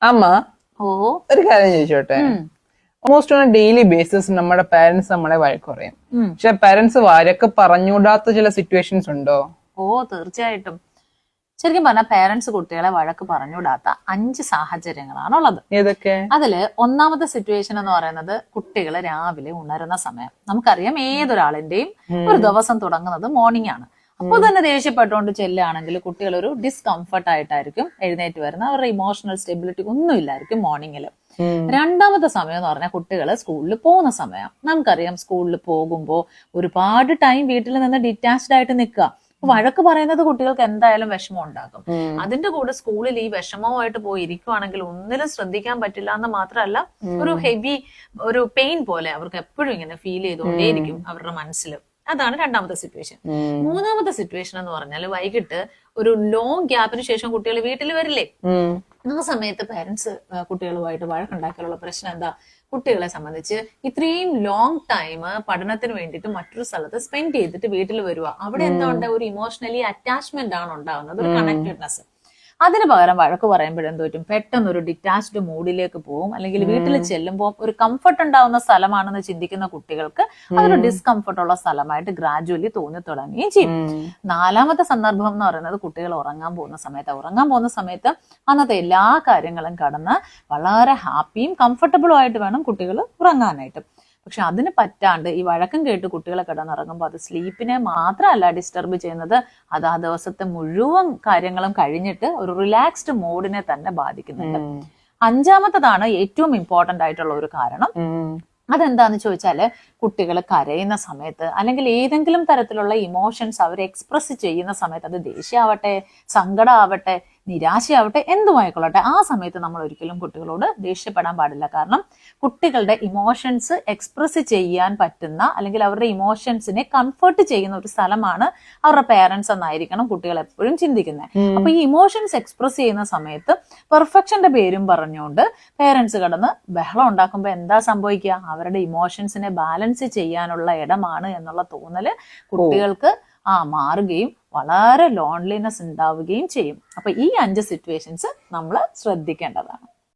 അമ്മ ഓ ഒരു കാര്യം ചോദിച്ചോട്ടെ, ഓൾമോസ്റ്റ് ഓൺ ഡെയിലി ബേസിസ് നമ്മുടെ പാരന്റ്സ് നമ്മളെ വഴക്ക് പറയും. പക്ഷെ പാരന്റ്സ് വഴക്ക് പറഞ്ഞുകൂടാത്ത ചില സിറ്റുവേഷൻസ് ഉണ്ടോ? ഓ തീർച്ചയായിട്ടും. ശരിക്കും പറഞ്ഞാൽ പേരൻസ് കുട്ടികളെ വഴക്ക് പറഞ്ഞുകൂടാത്ത 5 സാഹചര്യങ്ങളാണ് ഉള്ളത്. ഏതൊക്കെ? അതില് ഒന്നാമത്തെ സിറ്റുവേഷൻ എന്ന് പറയുന്നത് കുട്ടികൾ രാവിലെ ഉണരുന്ന സമയം. നമുക്കറിയാം ഏതൊരാളിന്റെയും ഒരു ദിവസം തുടങ്ങുന്നത് മോർണിംഗ് ആണ്. അപ്പോൾ തന്നെ ദേഷ്യപ്പെട്ടുകൊണ്ട് ചെല്ലുകയാണെങ്കിൽ കുട്ടികൾ ഒരു ഡിസ്കംഫർട്ട് ആയിട്ടായിരിക്കും എഴുന്നേറ്റ് വരുന്നത്. അവരുടെ ഇമോഷണൽ സ്റ്റെബിലിറ്റി ഒന്നും ഇല്ലായിരിക്കും മോർണിംഗിൽ. രണ്ടാമത്തെ സമയം എന്ന് പറഞ്ഞാൽ കുട്ടികൾ സ്കൂളിൽ പോകുന്ന സമയം. നമുക്കറിയാം സ്കൂളിൽ പോകുമ്പോൾ ഒരുപാട് ടൈം വീട്ടിൽ നിന്ന് ഡിറ്റാച്ച്ഡ് ആയിട്ട് നിൽക്കുക. വഴക്ക് പറയുന്നത് കുട്ടികൾക്ക് എന്തായാലും വിഷമം ഉണ്ടാക്കും. അതിന്റെ കൂടെ സ്കൂളിൽ ഈ വിഷമവുമായിട്ട് പോയി ഇരിക്കുവാണെങ്കിൽ ഒന്നിലും ശ്രദ്ധിക്കാൻ പറ്റില്ല എന്ന് മാത്രമല്ല, ഒരു ഹെവി ഒരു പെയിൻ പോലെ അവർക്ക് എപ്പോഴും ഇങ്ങനെ ഫീൽ ചെയ്തുകൊണ്ടേയിരിക്കും അവരുടെ മനസ്സിൽ. അതാണ് രണ്ടാമത്തെ സിറ്റുവേഷൻ. മൂന്നാമത്തെ സിറ്റുവേഷൻ എന്ന് പറഞ്ഞാൽ വൈകിട്ട് ഒരു ലോങ് ഗ്യാപ്പിന് ശേഷം കുട്ടികൾ വീട്ടിൽ വരില്ലേ, ആ സമയത്ത് പേരൻസ് കുട്ടികളുമായിട്ട് വഴക്കുണ്ടാക്കാനുള്ള പ്രശ്നം എന്താ? കുട്ടികളെ സംബന്ധിച്ച് ഇത്രയും ലോങ് ടൈം പഠനത്തിന് വേണ്ടിയിട്ട് മറ്റൊരു സ്ഥലത്ത് സ്പെൻഡ് ചെയ്തിട്ട് വീട്ടിൽ വരിക, അവിടെ എന്താ ഉണ്ടാവുക? ഒരു ഇമോഷണലി അറ്റാച്ച്മെന്റ് ആണ് ഉണ്ടാവുന്നത്, ഒരു കണക്റ്റഡ്നെസ്. അതിന് പകരം വഴക്ക് പറയുമ്പോഴെന്ത് പറ്റും? പെട്ടെന്ന് ഒരു ഡിറ്റാച്ച്ഡ് മൂഡിലേക്ക് പോകും. അല്ലെങ്കിൽ വീട്ടിൽ ചെല്ലുമ്പോൾ ഒരു കംഫർട്ട് ഉണ്ടാവുന്ന സ്ഥലമാണെന്ന് ചിന്തിക്കുന്ന കുട്ടികൾക്ക് അതൊരു ഡിസ്കംഫർട്ട് ഉള്ള സ്ഥലമായിട്ട് ഗ്രാജുവലി തോന്നി തുടങ്ങുകയും ചെയ്യും. നാലാമത്തെ സന്ദർഭം എന്ന് പറയുന്നത് കുട്ടികൾ ഉറങ്ങാൻ പോകുന്ന സമയത്ത് അന്നത്തെ എല്ലാ കാര്യങ്ങളും കടന്ന് വളരെ ഹാപ്പിയും കംഫർട്ടബിളും ആയിട്ട് വേണം കുട്ടികൾ ഉറങ്ങാനായിട്ട്. പക്ഷെ അതിന് പറ്റാണ്ട് ഈ വഴക്കം കേട്ട് കുട്ടികളെ കിടന്നിറങ്ങുമ്പോൾ അത് സ്ലീപ്പിനെ മാത്രമല്ല ഡിസ്റ്റർബ് ചെയ്യുന്നത്, അത് ആ ദിവസത്തെ മുഴുവൻ കാര്യങ്ങളും കഴിഞ്ഞിട്ട് ഒരു റിലാക്സ്ഡ് മോഡിനെ തന്നെ ബാധിക്കുന്നുണ്ട്. അഞ്ചാമത്തതാണ് ഏറ്റവും ഇമ്പോർട്ടന്റ് ആയിട്ടുള്ള ഒരു കാരണം. അതെന്താന്ന് ചോദിച്ചാല് കുട്ടികൾ കരയുന്ന സമയത്ത് അല്ലെങ്കിൽ ഏതെങ്കിലും തരത്തിലുള്ള ഇമോഷൻസ് അവർ എക്സ്പ്രസ് ചെയ്യുന്ന സമയത്ത്, അത് ദേഷ്യമാവട്ടെ, സങ്കടമാവട്ടെ, നിരാശയാവട്ടെ, എന്തുമായിക്കൊള്ളട്ടെ, ആ സമയത്ത് നമ്മൾ ഒരിക്കലും കുട്ടികളോട് ദേഷ്യപ്പെടാൻ പാടില്ല. കാരണം കുട്ടികളുടെ ഇമോഷൻസ് എക്സ്പ്രസ് ചെയ്യാൻ പറ്റുന്ന അല്ലെങ്കിൽ അവരുടെ ഇമോഷൻസിനെ കംഫർട്ട് ചെയ്യുന്ന ഒരു സ്ഥലമാണ് അവരുടെ പേരൻസ് എന്നായിരിക്കണം കുട്ടികൾ എപ്പോഴും ചിന്തിക്കുന്നത്. അപ്പൊ ഈ ഇമോഷൻസ് എക്സ്പ്രസ് ചെയ്യുന്ന സമയത്ത് പെർഫെക്ഷന്റെ പേരും പറഞ്ഞുകൊണ്ട് പേരൻസ് കിടന്ന് ബഹളം ഉണ്ടാക്കുമ്പോൾ എന്താ സംഭവിക്കുക? അവരുടെ ഇമോഷൻസിനെ ബാലൻസ് ചെയ്യാനുള്ള ഇടമാണ് എന്നുള്ള തോന്നല് കുട്ടികൾക്ക് മാറുകയും വളരെ ലോൺലിനെസ് ഉണ്ടാവുകയും ചെയ്യും. അപ്പൊ ഈ 5 സിറ്റുവേഷൻസ് നമ്മൾ ശ്രദ്ധിക്കേണ്ടതാണ്.